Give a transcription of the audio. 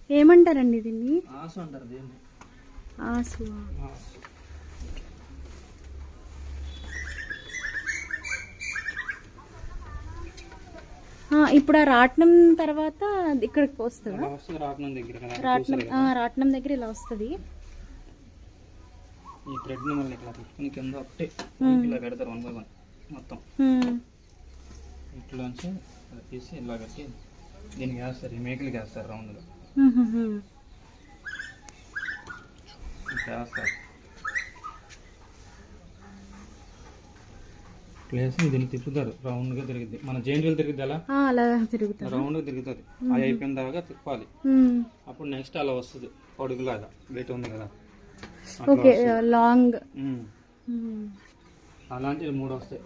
ఏమంటారండి దీన్ని? ఆసు అంటారు దీన్ని. ఆసు. ఇప్పుడు ఆ రాట్నం తర్వాత ఇక్కడికి వస్తుందా? రాట్నం దగ్గర రాట్నం దగ్గర ఇలా వస్తుంది. ఈ థ్రెడ్ ని మళ్ళీ ఇట్లా తీసుకుని కింద ఒకటి ఇలా పెడతారు 1 by 1 మొత్తం. ఇట్లోంచి తీసి ఇలా కట్టి దీనికి వేస్తారు, ఈ మేకలకి వేస్తారు రౌండ్గా వేస్తారు. ప్లేస్ దీన్ని తిప్పుతారు, రౌండ్గా తిరుగుద్ది. మన జైంట్ తిరుగుద్ది అలా తిరుగుతుంది, రౌండ్గా తిరుగుతుంది. అది అయిపోయిన దాకా తిప్పాలి. అప్పుడు నెక్స్ట్ అలా వస్తుంది పొడుగులాగా. వెయిట్ ఉంది కదా ఓకే లాంగ్. అలాంటివి 3 వస్తాయి.